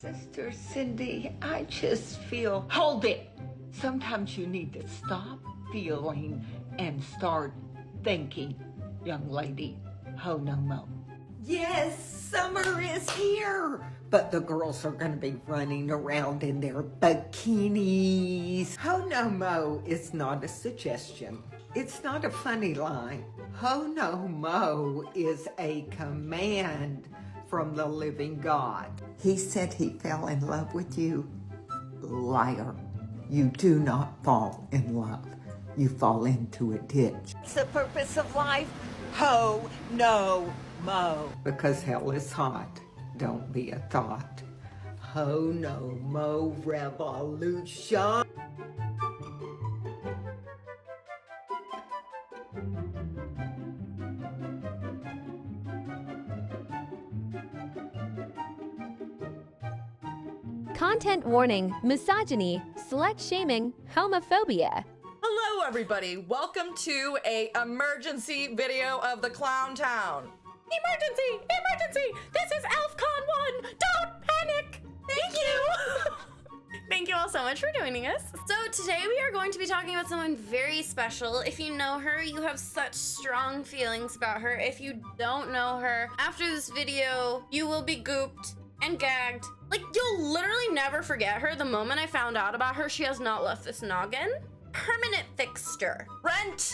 Sister Cindy, I just feel... Hold it! Sometimes you need to stop feeling and start thinking, young lady. Ho no mo. Yes, summer is here, but the girls are going to be running around in their bikinis. Ho no mo is not a suggestion. It's not a funny line. Ho no mo is a command from the living God. He said he fell in love with you. Liar. You do not fall in love. You fall into a ditch. It's the purpose of life. Ho no mo. Because hell is hot. Don't be a thought. Ho no mo revolution. Content warning, misogyny, slut-shaming, homophobia. Hello everybody, welcome to a emergency video of the Clown Town. Emergency! Emergency! This is ElfCon 1! Don't panic! Thank you! Thank you all so much for joining us. So today we are going to be talking about someone very special. If you know her, you have such strong feelings about her. If you don't know her, after this video, you will be gooped and gagged. Like, you'll literally never forget her. The moment I found out about her, she has not left this noggin. Permanent fixture. Rent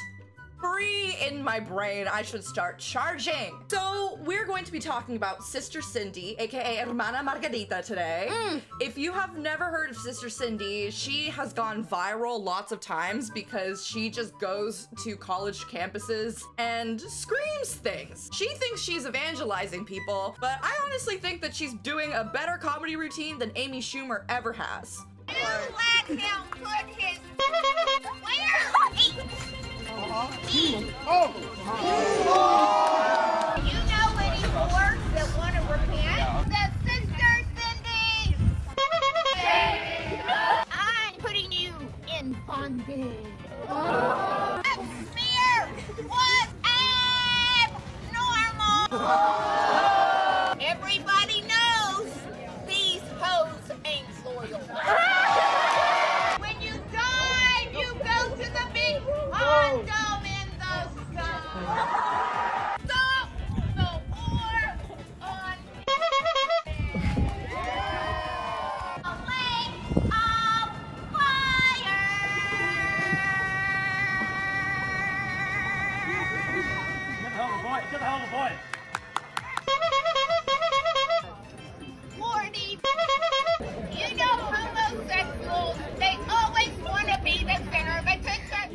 free in my brain. I should start charging. So we're going to be talking about Sister Cindy, aka Hermana Margarita today. If you have never heard of Sister Cindy, she has gone viral lots of times because she just goes to college campuses and screams things. She thinks she's evangelizing people, but I honestly think that she's doing a better comedy routine than Amy Schumer ever has. You let him put his where? You know any more that want to repent? The Sister Cindy! I'm putting you in bondage. That smear was abnormal! Everybody knows these hoes ain't loyal. When you die, you go to the big condom in the sky. Stop the war on a lake of fire. Get the hell of a boy. Lordy, you know homosexuals, they always want to be the center of attention.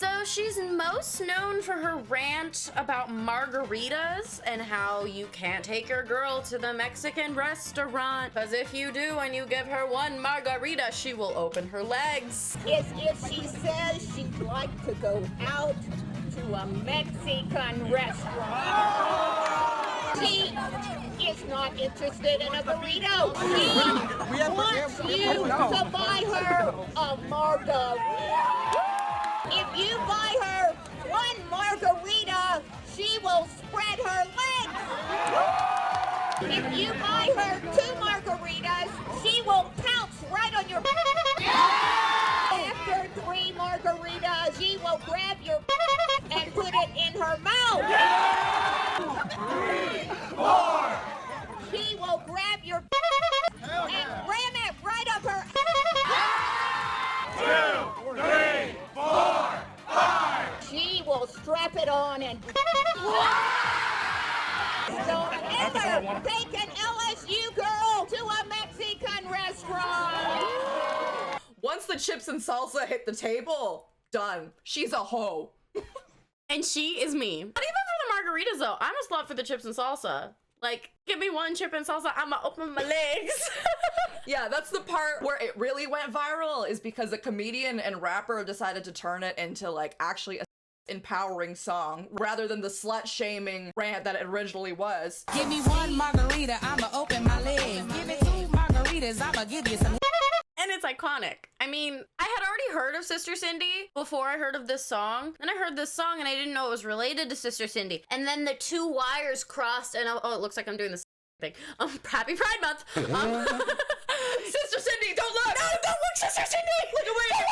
So she's most known for her rant about margaritas and how you can't take your girl to the Mexican restaurant, because if you do and you give her one margarita, she will open her legs. Is if she says she'd like to go out to a Mexican restaurant. She is not interested in a burrito. She wants you to buy her a margarita. If you buy her one margarita, she will spread her legs. If you buy her 2 margaritas, she will pounce right on your... After 3 margaritas, she will grab your and put it in her mouth. 3, 4. She will grab your and ram it right up her... 2, 3, 4, 5. She will strap it on and... Don't ever take an LSU girl to a Mexican restaurant. Once the chips and salsa hit the table, done. She's a hoe. And she is me. Not even for the margaritas though. I'm a slut for the chips and salsa. Like, give me one chip and salsa, I'ma open my legs. Yeah, that's the part where it really went viral, is because a comedian and rapper decided to turn it into like actually a empowering song rather than the slut shaming rant that it originally was. Give me one margarita, I'ma open my legs. Give me 2 margaritas, I'ma give you some. And it's iconic. I mean, I had already heard of Sister Cindy before I heard of this song. Then I heard this song and I didn't know it was related to Sister Cindy. And then the two wires crossed and oh, it looks like I'm doing this thing. Happy Pride Month. Sister Cindy, don't look! No, don't look, Sister Cindy! Look away!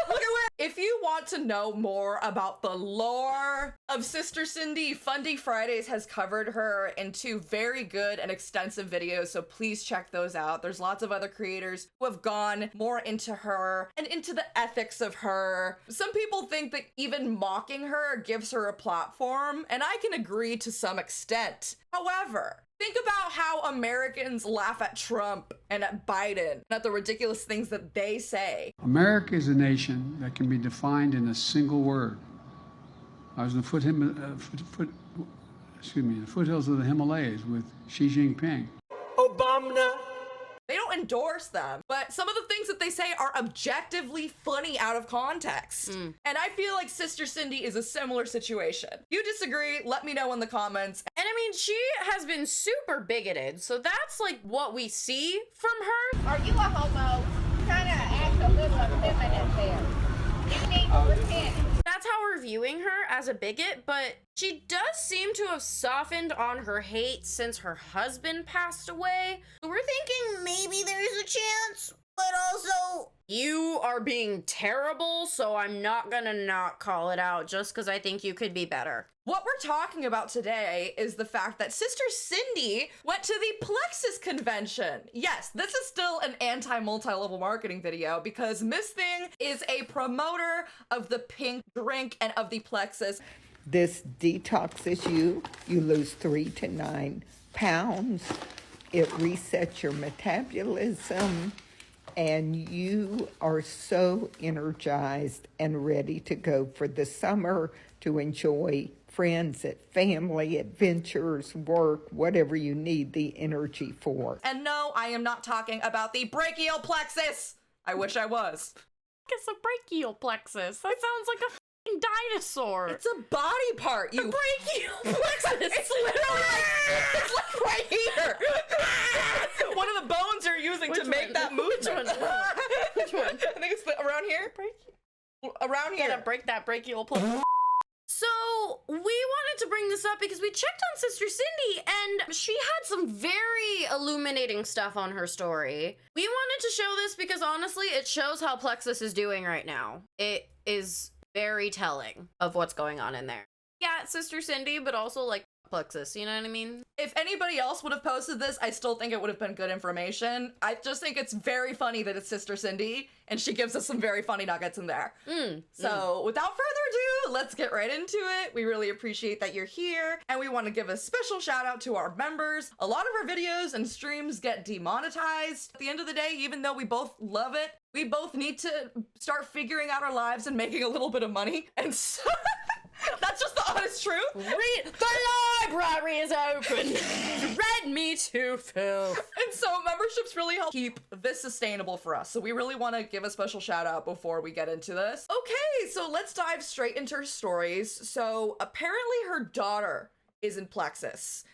Look away! If you want to know more about the lore of Sister Cindy, Fundy Fridays has covered her in 2 very good and extensive videos, so please check those out. There's lots of other creators who have gone more into her and into the ethics of her. Some people think that even mocking her gives her a platform, and I can agree to some extent. However, think about how Americans laugh at Trump and at Biden, and at the ridiculous things that they say. America is a nation that can be defined in a single word. I was in the foothills of the Himalayas with Xi Jinping. Obama. They don't endorse them, but some of the things that they say are objectively funny out of context. And I feel like Sister Cindy is a similar situation. You disagree, let me know in the comments. And I mean, she has been super bigoted, so that's like what we see from her. Are you a homo? You kind of act a little effeminate there. You need to repent. That's how we're viewing her as a bigot, but she does seem to have softened on her hate since her husband passed away. So we're thinking maybe there's a chance, but also you are being terrible, so I'm not gonna not call it out just because I think you could be better. What we're talking about today is the fact that Sister Cindy went to the Plexus convention. Yes, this is still an anti-multi-level marketing video because Miss Thing is a promoter of the pink drink and of the Plexus. This detoxes you. You lose 3 to 9 pounds. It resets your metabolism. And you are so energized and ready to go for the summer to enjoy friends, family, adventures, work, whatever you need the energy for. And no, I am not talking about the brachial plexus. I wish I was. It's a brachial plexus. That sounds like a f***ing dinosaur. It's a body part, you. brachial plexus. It's literally it's like right here. One of the bones you're using to make that movement. Which one? I think it's around here. Around here. Gotta break that brachial plexus. So we wanted to bring this up because we checked on Sister Cindy and she had some very illuminating stuff on her story. We wanted to show this because honestly, it shows how Plexus is doing right now. It is very telling of what's going on in there. Yeah, Sister Cindy, but also like Plexus, you know what I mean? If anybody else would have posted this, I still think it would have been good information. I just think it's very funny that it's Sister Cindy, and she gives us some very funny nuggets in there. So without further ado, let's get right into it. We really appreciate that you're here, and we want to give a special shout out to our members. A lot of our videos and streams get demonetized. At the end of the day, even though we both love it, we both need to start figuring out our lives and making a little bit of money, and so that's just the honest truth. The library is open. Read me to filth. And so memberships really help keep this sustainable for us. So we really want to give a special shout out before we get into this. Okay, so let's dive straight into her stories. So apparently her daughter is in Plexus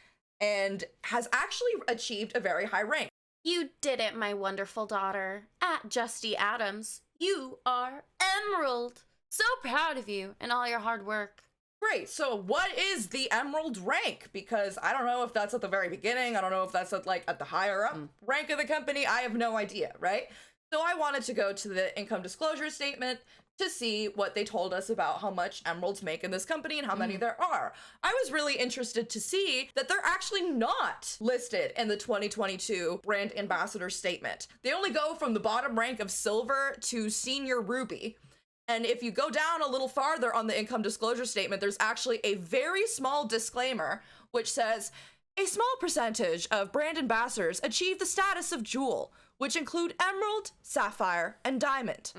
and has actually achieved a very high rank. You did it, my wonderful daughter. At Justy Adams, you are Emerald. So proud of you and all your hard work. Great, so what is the Emerald rank? Because I don't know if that's at the very beginning. I don't know if that's at the higher up rank of the company. I have no idea, right? So I wanted to go to the income disclosure statement to see what they told us about how much emeralds make in this company and how many there are. I was really interested to see that they're actually not listed in the 2022 brand ambassador statement. They only go from the bottom rank of silver to senior ruby. And if you go down a little farther on the income disclosure statement, there's actually a very small disclaimer which says, a small percentage of brand ambassadors achieve the status of jewel, which include emerald, sapphire, and diamond.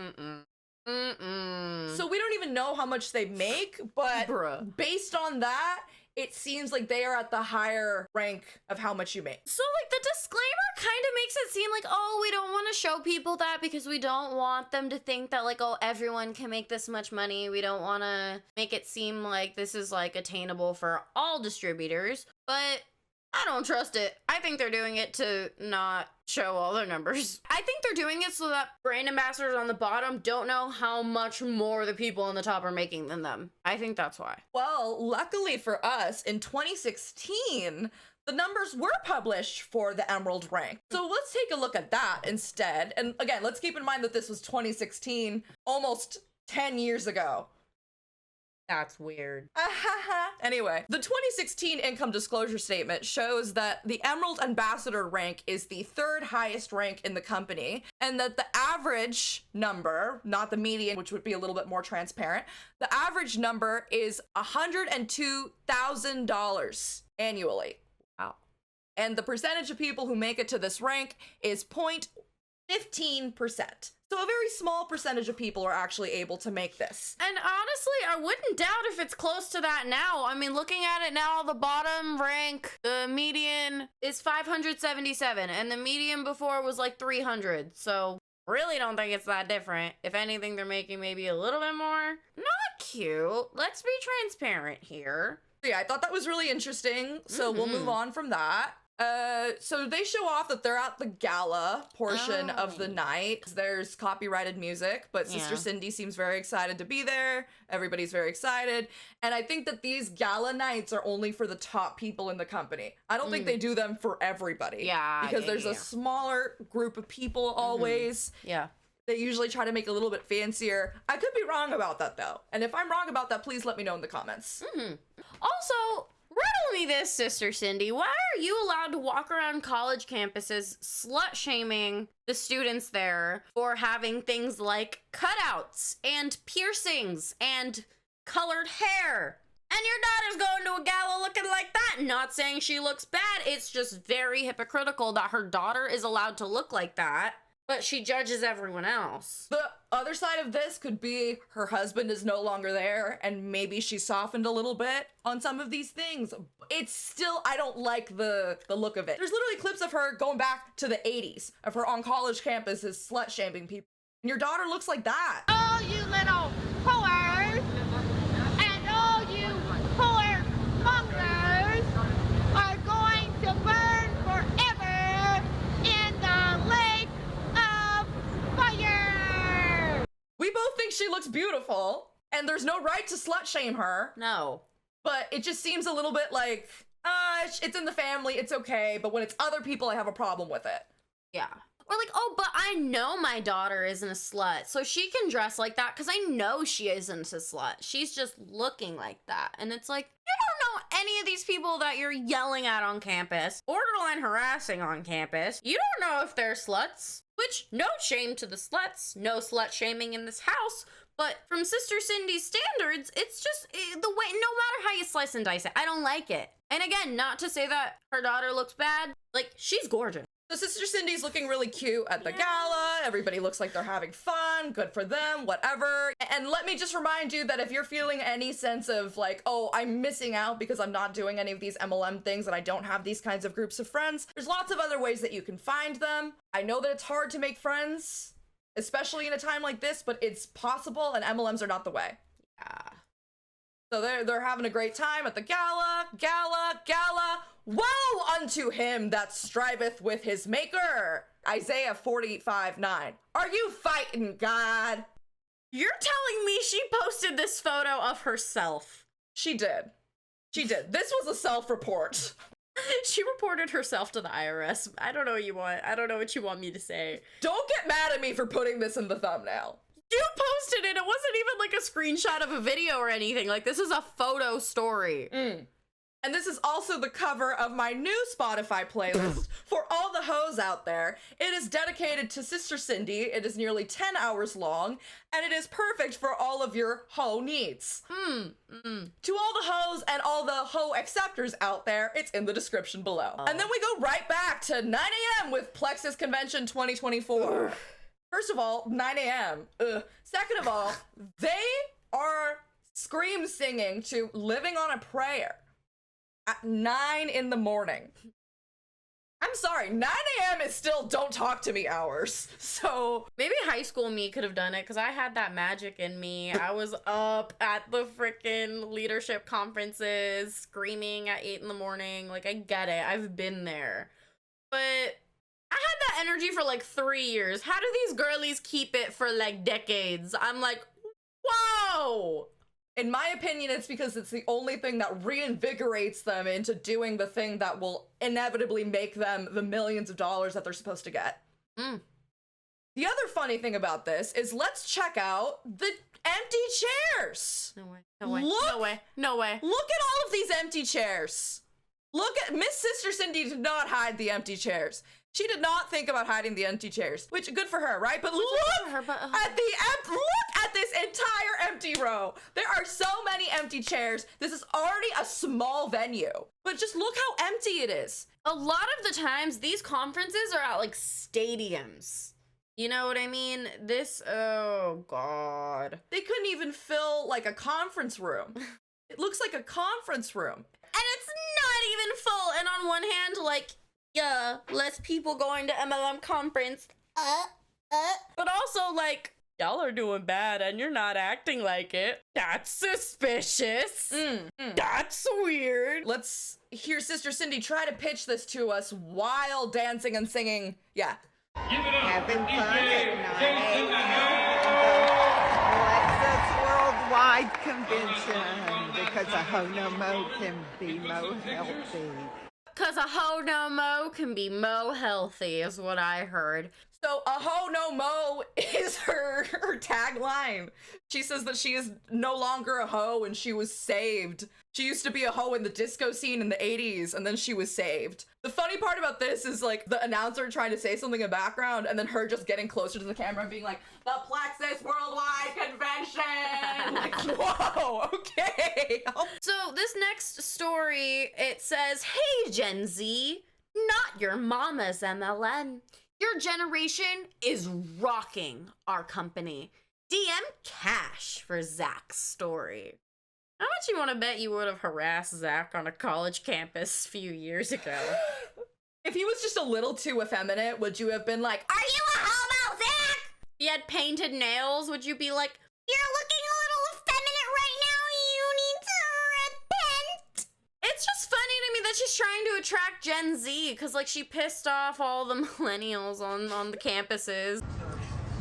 So we don't even know how much they make, but based on that, it seems like they are at the higher rank of how much you make. So like the disclaimer kind of makes it seem like, oh, we don't want to show people that because we don't want them to think that like, oh, everyone can make this much money. We don't want to make it seem like this is like attainable for all distributors. But I don't trust it. I think they're doing it to not show all their numbers. I think they're doing it so that brand ambassadors on the bottom don't know how much more the people on the top are making than them. I think that's why. Well, luckily for us, in 2016, the numbers were published for the Emerald rank. So let's take a look at that instead. And again, let's keep in mind that this was 2016, almost 10 years ago. That's weird. Anyway, the 2016 income disclosure statement shows that the Emerald Ambassador rank is the third highest rank in the company, and that the average number, not the median, which would be a little bit more transparent, the average number is $102,000 annually. Wow. And the percentage of people who make it to this rank is 0.15%. So a very small percentage of people are actually able to make this. And honestly, I wouldn't doubt if it's close to that now. I mean, looking at it now, the bottom rank, the median is 577, and the median before was like 300. So really don't think it's that different. If anything, they're making maybe a little bit more. Not cute. Let's be transparent here. Yeah, I thought that was really interesting. So we'll move on from that. So they show off that they're at the gala portion of the night. There's copyrighted music, but Sister Cindy seems very excited to be there. Everybody's very excited. And I think that these gala nights are only for the top people in the company. I don't think they do them for everybody. Yeah. Because there's a smaller group of people always. Yeah. They usually try to make it a little bit fancier. I could be wrong about that though. And if I'm wrong about that, please let me know in the comments. Also, riddle me this, Sister Cindy. Why are you allowed to walk around college campuses slut-shaming the students there for having things like cutouts and piercings and colored hair? And your daughter's going to a gala looking like that. Not saying she looks bad. It's just very hypocritical that her daughter is allowed to look like that, but she judges everyone else. The other side of this could be her husband is no longer there and maybe she softened a little bit on some of these things. It's still, I don't like the look of it. There's literally clips of her going back to the 80s of her on college campuses slut-shaming people. And your daughter looks like that. All you little whores and all you whore mongers are going to burn forever in the lake of fire. We both think she looks beautiful and there's no right to slut-shame her. No. But it just seems a little bit like, it's in the family, it's okay. But when it's other people, I have a problem with it. Yeah. Or like, oh, but I know my daughter isn't a slut, so she can dress like that because I know she isn't a slut. She's just looking like that. And it's like, you don't know any of these people that you're yelling at on campus, borderline harassing on campus. You don't know if they're sluts, which no shame to the sluts, no slut shaming in this house. But from Sister Cindy's standards, it's just the way, no matter how you slice and dice it, I don't like it. And again, not to say that her daughter looks bad, like, she's gorgeous. So Sister Cindy's looking really cute at the gala. Everybody looks like they're having fun. Good for them, whatever. And let me just remind you that if you're feeling any sense of like, oh, I'm missing out because I'm not doing any of these MLM things and I don't have these kinds of groups of friends, there's lots of other ways that you can find them. I know that it's hard to make friends, especially in a time like this, but it's possible and MLMs are not the way. Yeah. So they're having a great time at the gala. Woe unto him that striveth with his maker. Isaiah 45:9. Are you fighting God? You're telling me she posted this photo of herself? She did. This was a self-report. She reported herself to the IRS. I don't know what you want. I don't know what you want me to say. Don't get mad at me for putting this in the thumbnail. You posted it. It wasn't even like a screenshot of a video or anything. Like, this is a photo story. And this is also the cover of my new Spotify playlist for all the hoes out there. It is dedicated to Sister Cindy. It is nearly 10 hours long, and it is perfect for all of your hoe needs. To all the hoes and all the hoe acceptors out there, it's in the description below. And then we go right back to 9 a.m. with Plexus Convention 2024. First of all, 9 a.m. Second of all, they are scream singing to Living on a Prayer at 9 in the morning. I'm sorry, 9 a.m. is still don't talk to me hours. So Maybe high school me could have done it because I had that magic in me. I was up at the freaking leadership conferences screaming at 8 in the morning. Like, I get it. I've been there. But I had that energy for like 3 years. How do these girlies keep it for like decades? I'm like, whoa. in my opinion, it's because it's the only thing that reinvigorates them into doing the thing that will inevitably make them the millions of dollars that they're supposed to get. Mm. The other funny thing about this is let's check out the empty chairs. No way. No way. Look, no way. No way. Look at all of these empty chairs. Look at Miss Sister Cindy did not hide the empty chairs. She did not think about hiding the empty chairs, which good for her, right? But look at this entire empty row. There are so many empty chairs. This is already a small venue, but just look how empty it is. A lot of the times, these conferences are at like stadiums. You know what I mean? Oh God. They couldn't even fill like a conference room. It looks like a conference room. And it's not even full. And on one hand, like, yeah, less people going to MLM conference. But also, like, y'all are doing bad and you're not acting like it. That's suspicious. That's weird. Let's hear Sister Cindy try to pitch this to us while dancing and singing. Yeah. Give it up. Having fun at Jason 9 a.m. Plexus Worldwide Convention because a ho no mo can be mo healthy. Cause a ho no mo can be mo healthy is what I heard. So a ho no mo is her tagline. She says that she is no longer a hoe and she was saved. She used to be a hoe in the disco scene in the 80s and then she was saved. The funny part about this is like the announcer trying to say something in the background and then her just getting closer to the camera and being like, the Plexus Worldwide Convention. Like, whoa, okay. So this next story, it says, hey Gen Z, not your mama's MLM. Your generation is rocking our company. DM cash for Zach's story. How much you want to bet you would have harassed Zach on a college campus a few years ago? If he was just a little too effeminate, would you have been like, are you a homo, Zach? If he had painted nails, would you be like, you're looking a little effeminate right now, you need to repent? It's just funny to me that she's trying to attract Gen Z, because like she pissed off all the millennials on the campuses.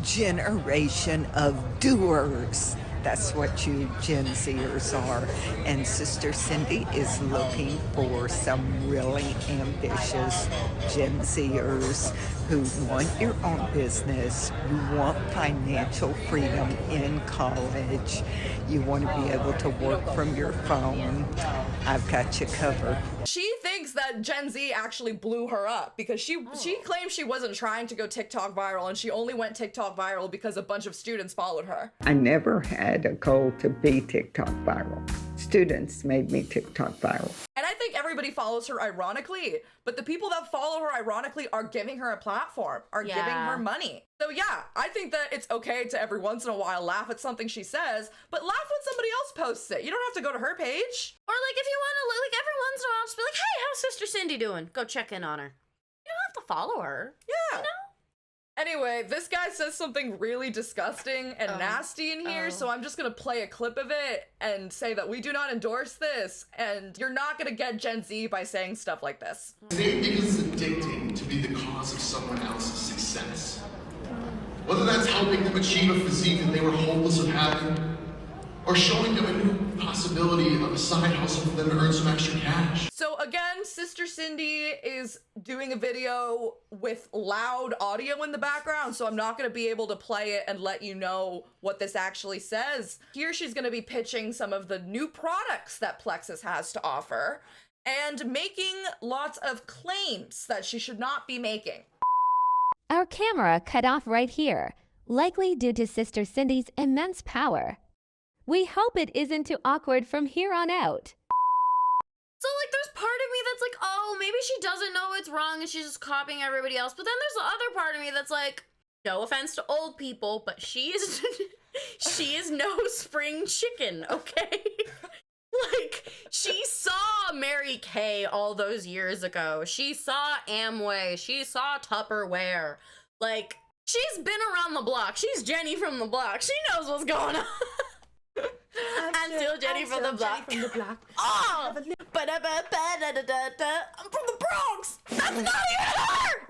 Generation of doers. That's what you Gen Zers are. And Sister Cindy is looking for some really ambitious Gen Zers who want your own business, you want financial freedom in college, you want to be able to work from your phone. I've got you covered. She thinks that Gen Z actually blew her up because she claimed she wasn't trying to go TikTok viral and she only went TikTok viral because a bunch of students followed her. I never had a goal to be TikTok viral. Students made me TikTok viral. And I think everybody follows her ironically, but the people that follow her ironically are giving her a platform, are giving her money. So yeah, I think that it's okay to every once in a while laugh at something she says, but laugh when somebody else posts it. You don't have to go to her page. Or like if you want to, like every once in a while, just be like, hey, how's Sister Cindy doing? Go check in on her. You don't have to follow her. Yeah. You know? Anyway, this guy says something really disgusting and nasty in here, so I'm just gonna play a clip of it and say that we do not endorse this, and you're not gonna get Gen Z by saying stuff like this. They think it's addicting to be the cause of someone else's success. Whether that's helping them achieve a physique that they were hopeless of having, or showing them a new possibility of a side hustle for them to earn some extra cash. So again, Sister Cindy is doing a video with loud audio in the background, so I'm not going to be able to play it and let you know what this actually says. Here she's going to be pitching some of the new products that Plexus has to offer and making lots of claims that she should not be making. Our camera cut off right here, likely due to Sister Cindy's immense power. We hope it isn't too awkward from here on out. So, like, there's part of me that's like, oh, maybe she doesn't know it's wrong and she's just copying everybody else. But then there's the other part of me that's like, no offense to old people, but she is no spring chicken, okay? Like, she saw Mary Kay all those years ago. She saw Amway. She saw Tupperware. Like, she's been around the block. She's Jenny from the block. She knows what's going on. I'm still Jenny from the block. Oh! Ba-da-ba-ba-da-da-da-da. I'm from the Bronx! That's not even her!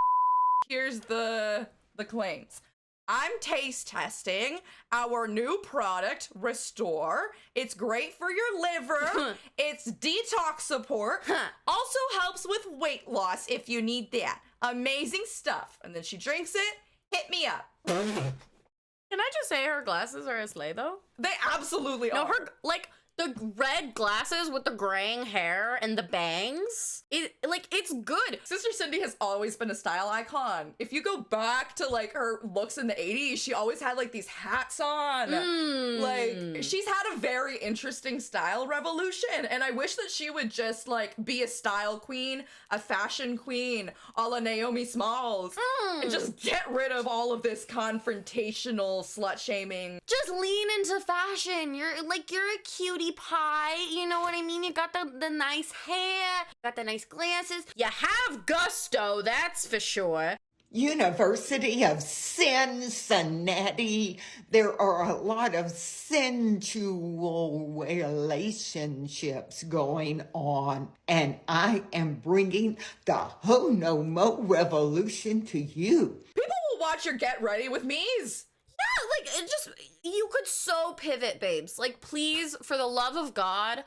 Here's the claims. I'm taste testing our new product, Restore. It's great for your liver. It's detox support. Also helps with weight loss if you need that. Amazing stuff. And then she drinks it. Hit me up. Can I just say her glasses are a slay, though? They absolutely are. No, her, like, the red glasses with the graying hair and the bangs, it's good. Sister Cindy has always been a style icon. If you go back to like her looks in the 80s, she always had like these hats on. Like, she's had a very interesting style revolution, and I wish that she would just like be a style queen, a fashion queen, a la Naomi Smalls, and just get rid of all of this confrontational slut shaming. Just lean into fashion. You're a cutie pie, you know what I mean? You got the nice hair, got the nice glasses. You have gusto, that's for sure. University of Cincinnati, there are a lot of sensual relationships going on, and I am bringing the Ho No Mo revolution to you. People will watch your Get Ready with Me's. Yeah, like, it just, you could so pivot, babes. Like, please, for the love of God,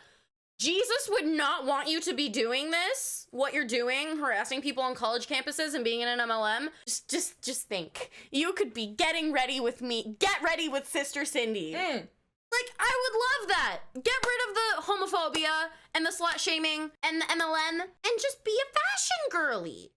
Jesus would not want you to be doing this, what you're doing, harassing people on college campuses and being in an MLM. Just think. You could be getting ready with me. Get ready with Sister Cindy. Like, I would love that. Get rid of the homophobia and the slut shaming and the MLM and just be a fashion girly.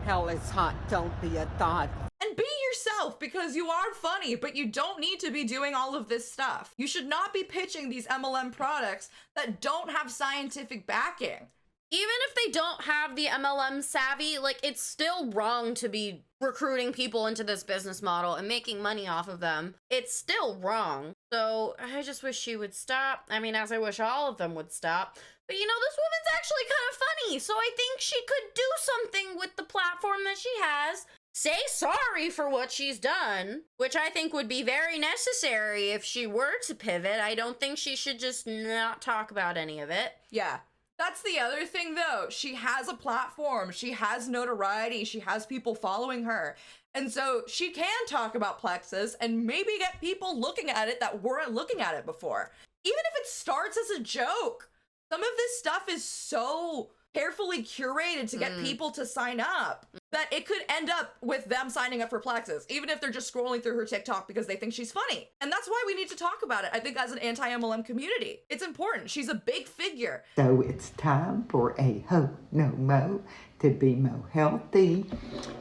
Hell is hot, don't be a thought. And be yourself, because you are funny, but you don't need to be doing all of this stuff. You should not be pitching these MLM products that don't have scientific backing. Even if they don't have the MLM savvy, like, it's still wrong to be recruiting people into this business model and making money off of them. It's still wrong. So I just wish she would stop. I mean, as I wish all of them would stop. But you know, this woman's actually kind of funny, so I think she could do something with the platform that she has. Say sorry for what she's done, which I think would be very necessary if she were to pivot. I don't think she should just not talk about any of it. Yeah. That's the other thing, though. She has a platform. She has notoriety. She has people following her. And so she can talk about Plexus and maybe get people looking at it that weren't looking at it before. Even if it starts as a joke. Some of this stuff is so carefully curated to get people to sign up that it could end up with them signing up for Plexus, even if they're just scrolling through her TikTok because they think she's funny. And that's why we need to talk about it, I think, as an anti-MLM community. It's important. She's a big figure. So it's time for a Ho No Mo to be more healthy.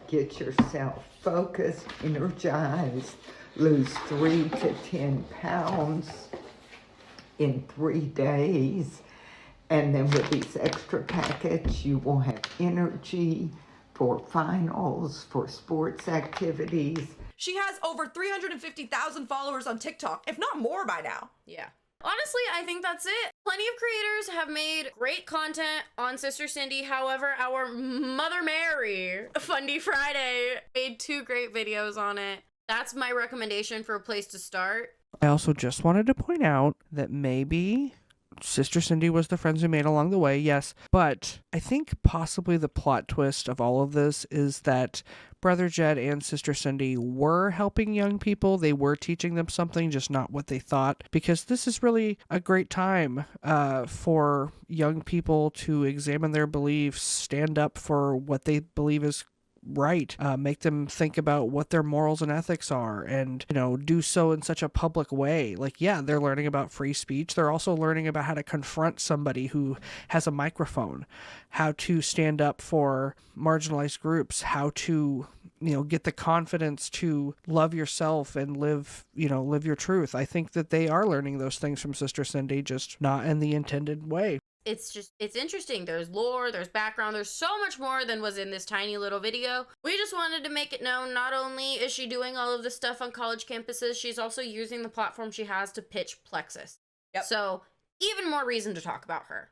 Get yourself focused, energized, lose 3 to 10 pounds in 3 days. And then with these extra packets, you will have energy for finals, for sports activities. She has over 350,000 followers on TikTok, if not more by now. Yeah. Honestly, I think that's it. Plenty of creators have made great content on Sister Cindy. However, our Mother Mary, Fundy Friday, made 2 great videos on it. That's my recommendation for a place to start. I also just wanted to point out that maybe Sister Cindy was the friends we made along the way, yes, but I think possibly the plot twist of all of this is that Brother Jed and Sister Cindy were helping young people. They were teaching them something, just not what they thought, because this is really a great time for young people to examine their beliefs, stand up for what they believe is right, make them think about what their morals and ethics are, and, you know, do so in such a public way. Like, yeah, they're learning about free speech. They're also learning about how to confront somebody who has a microphone, how to stand up for marginalized groups, how to, you know, get the confidence to love yourself and live your truth. I think that they are learning those things from Sister Cindy, just not in the intended way. It's interesting. There's lore, there's background, there's so much more than was in this tiny little video. We just wanted to make it known, not only is she doing all of this stuff on college campuses, she's also using the platform she has to pitch Plexus. Yep. So even more reason to talk about her.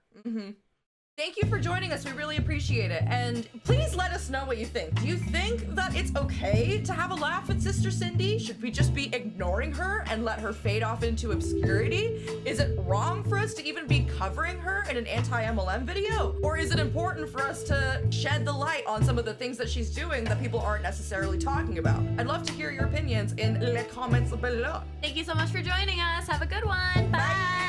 Thank you for joining us. We really appreciate it. And please let us know what you think. Do you think that it's okay to have a laugh at Sister Cindy? Should we just be ignoring her and let her fade off into obscurity? Is it wrong for us to even be covering her in an anti-MLM video? Or is it important for us to shed the light on some of the things that she's doing that people aren't necessarily talking about? I'd love to hear your opinions in the comments below. Thank you so much for joining us. Have a good one. Bye.